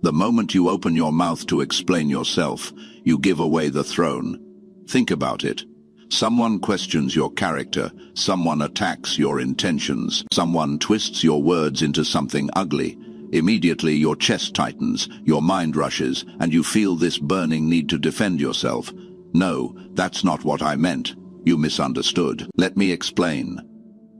The moment you open your mouth to explain yourself, you give away the throne. Think about it. Someone questions your character, someone attacks your intentions, someone twists your words into something ugly. Immediately your chest tightens, your mind rushes, and you feel this burning need to defend yourself. No, that's not what I meant. You misunderstood. Let me explain.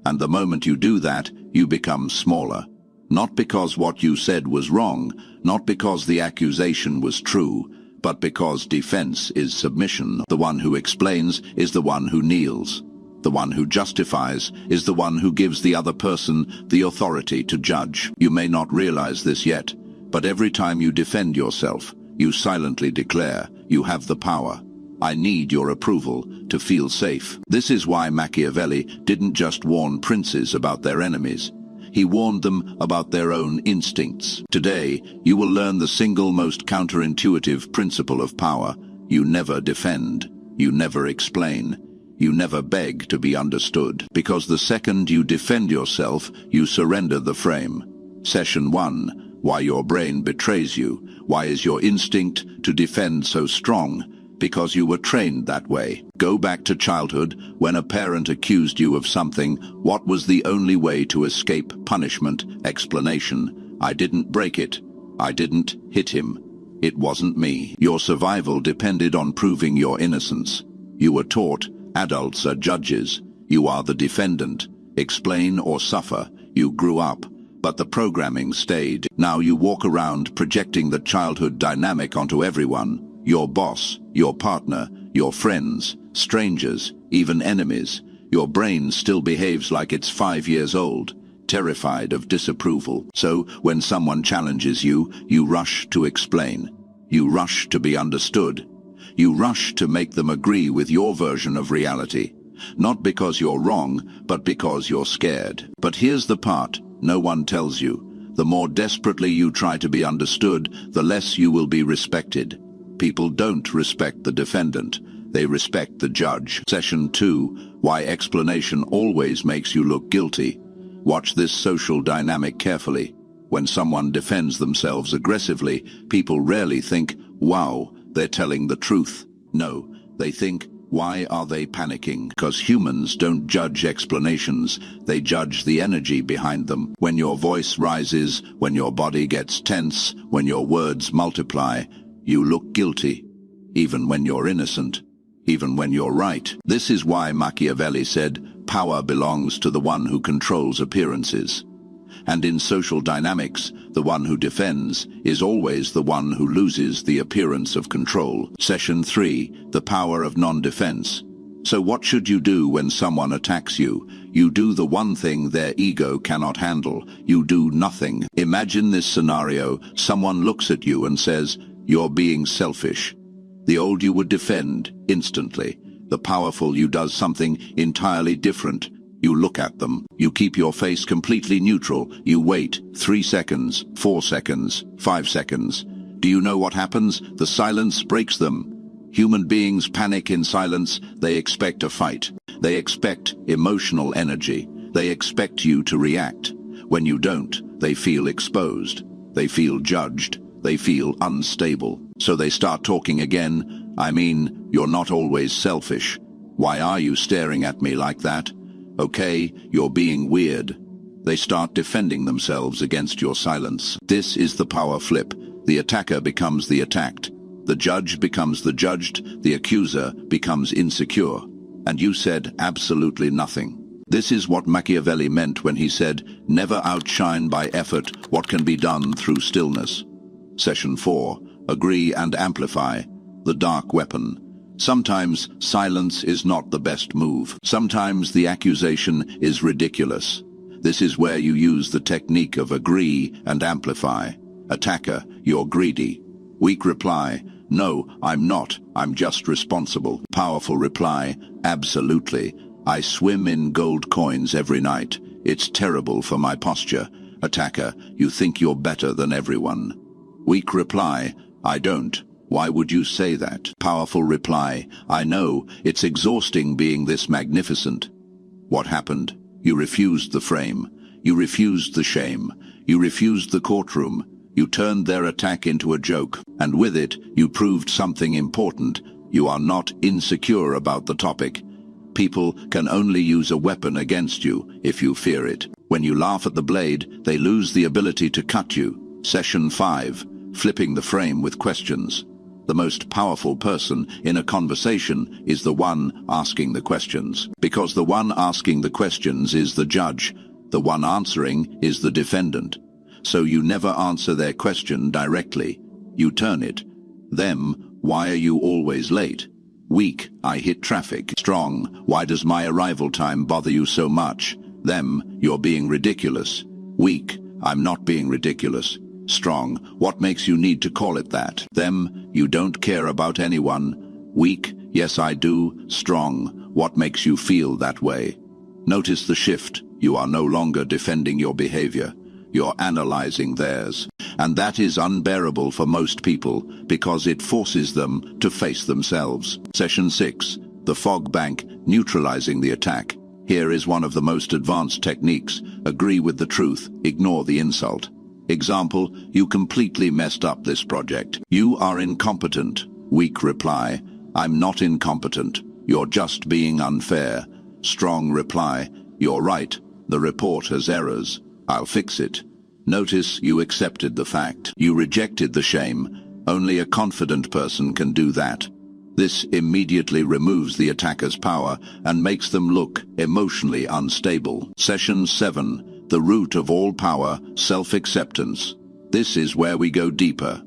And the moment you do that, you become smaller. Not because what you said was wrong, not because the accusation was true, but because defense is submission. The one who explains is the one who kneels. The one who justifies is the one who gives the other person the authority to judge. You may not realize this yet, but every time you defend yourself, you silently declare, you have the power. I need your approval to feel safe. This is why Machiavelli didn't just warn princes about their enemies. He warned them about their own instincts. Today, you will learn the single most counterintuitive principle of power. You never defend. You never explain. You never beg to be understood. Because the second you defend yourself, you surrender the frame. Session 1. Why your brain betrays you. Why is your instinct to defend so strong? Because you were trained that way. Go back to childhood, when a parent accused you of something. What was the only way to escape punishment? Explanation. I didn't break it. I didn't hit him. It wasn't me. Your survival depended on proving your innocence. You were taught, adults are judges. You are the defendant. Explain or suffer. You grew up, but the programming stayed. Now you walk around projecting the childhood dynamic onto everyone. Your boss, your partner, your friends, strangers, even enemies. Your brain still behaves like it's 5 years old, terrified of disapproval. So, when someone challenges you, you rush to explain. You rush to be understood. You rush to make them agree with your version of reality. Not because you're wrong, but because you're scared. But here's the part no one tells you. The more desperately you try to be understood, the less you will be respected. People don't respect the defendant. They respect the judge. Session 2. Why explanation always makes you look guilty. Watch this social dynamic carefully. When someone defends themselves aggressively, people rarely think, wow, they're telling the truth. No, they think, why are they panicking? Because humans don't judge explanations, they judge the energy behind them. When your voice rises, when your body gets tense, when your words multiply, you look guilty, even when you're innocent, even when you're right. This is why Machiavelli said, power belongs to the one who controls appearances. And in social dynamics, the one who defends is always the one who loses the appearance of control. Session 3. The power of non-defense. So what should you do when someone attacks you? You do the one thing their ego cannot handle. You do nothing. Imagine this scenario. Someone looks at you and says, you're being selfish. The old you would defend instantly. The powerful you does something entirely different. You look at them. You keep your face completely neutral. You wait 3 seconds, 4 seconds, 5 seconds. Do you know what happens? The silence breaks them. Human beings panic in silence. They expect a fight. They expect emotional energy. They expect you to react. When you don't, they feel exposed. They feel judged. They feel unstable. So they start talking again. I mean, you're not always selfish. Why are you staring at me like that? Okay, you're being weird. They start defending themselves against your silence. This is the power flip. The attacker becomes the attacked. The judge becomes the judged. The accuser becomes insecure. And you said absolutely nothing. This is what Machiavelli meant when he said, never outshine by effort what can be done through stillness. Session 4. Agree and amplify. The dark weapon. Sometimes silence is not the best move. Sometimes the accusation is ridiculous. This is where you use the technique of agree and amplify. Attacker, you're greedy. Weak reply, no, I'm not, I'm just responsible. Powerful reply, absolutely. I swim in gold coins every night. It's terrible for my posture. Attacker, you think you're better than everyone. Weak reply, I don't. Why would you say that? Powerful reply, I know, it's exhausting being this magnificent. What happened? You refused the frame. You refused the shame. You refused the courtroom. You turned their attack into a joke, and with it, you proved something important. You are not insecure about the topic. People can only use a weapon against you if you fear it. When you laugh at the blade, they lose the ability to cut you. Session 5. Flipping the frame with questions. The most powerful person in a conversation is the one asking the questions. Because the one asking the questions is the judge, the one answering is the defendant. So you never answer their question directly. You turn it. Them, why are you always late? Weak, I hit traffic. Strong, why does my arrival time bother you so much? Them, you're being ridiculous. Weak, I'm not being ridiculous. Strong, what makes you need to call it that? Them, you don't care about anyone. Weak, yes I do. Strong, what makes you feel that way? Notice the shift. You are no longer defending your behavior. You're analyzing theirs. And that is unbearable for most people because it forces them to face themselves. Session 6. The fog bank, neutralizing the attack. Here is one of the most advanced techniques. Agree with the truth, ignore the insult. Example, you completely messed up this project. You are incompetent. Weak reply, I'm not incompetent. You're just being unfair. Strong reply, you're right. The report has errors. I'll fix it. Notice you accepted the fact. You rejected the shame. Only a confident person can do that. This immediately removes the attacker's power and makes them look emotionally unstable. Session 7. The root of all power, self-acceptance. This is where we go deeper.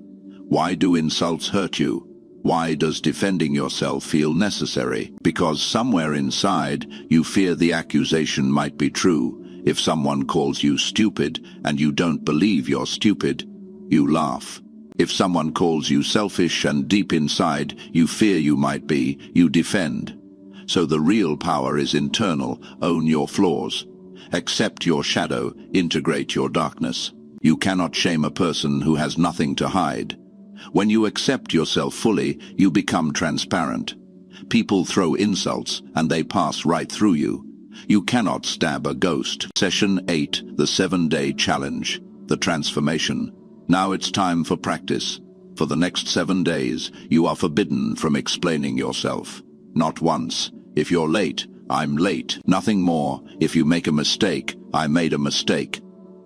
Why do insults hurt you? Why does defending yourself feel necessary? Because somewhere inside, you fear the accusation might be true. If someone calls you stupid and you don't believe you're stupid, you laugh. If someone calls you selfish and deep inside you fear you might be, you defend. So the real power is internal. Own your flaws. Accept your shadow. Integrate your darkness. You cannot shame a person who has nothing to hide. When you accept yourself fully, you become transparent. People throw insults and they pass right through you. You cannot stab a ghost. Session 8. The 7-day challenge. The transformation. Now it's time for practice. For the next 7 days, you are forbidden from explaining yourself. Not once. If you're late, I'm late. Nothing more. If you make a mistake, I made a mistake.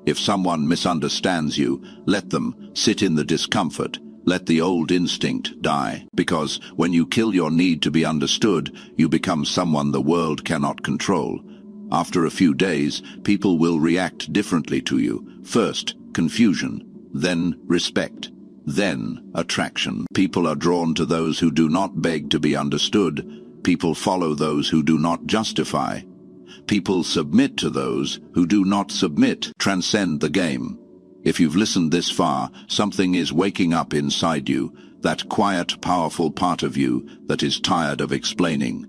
If someone misunderstands you, let them sit in the discomfort. Let the old instinct die. Because when you kill your need to be understood, you become someone the world cannot control. After a few days, people will react differently to you. First, confusion. Then, respect. Then, attraction. People are drawn to those who do not beg to be understood. People follow those who do not justify. People submit to those who do not submit. Transcend the game. If you've listened this far, something is waking up inside you, that quiet, powerful part of you that is tired of explaining,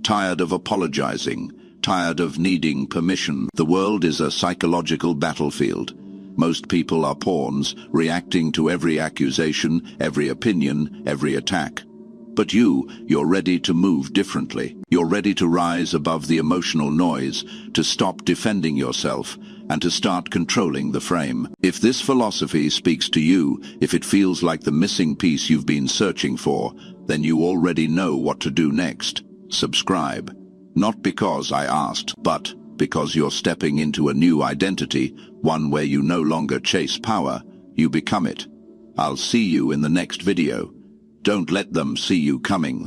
tired of apologizing, tired of needing permission. The world is a psychological battlefield. Most people are pawns, reacting to every accusation, every opinion, every attack. But you're ready to move differently. You're ready to rise above the emotional noise, to stop defending yourself, and to start controlling the frame. If this philosophy speaks to you, if it feels like the missing piece you've been searching for, then you already know what to do next. Subscribe. Not because I asked, but because you're stepping into a new identity, one where you no longer chase power, you become it. I'll see you in the next video. Don't let them see you coming.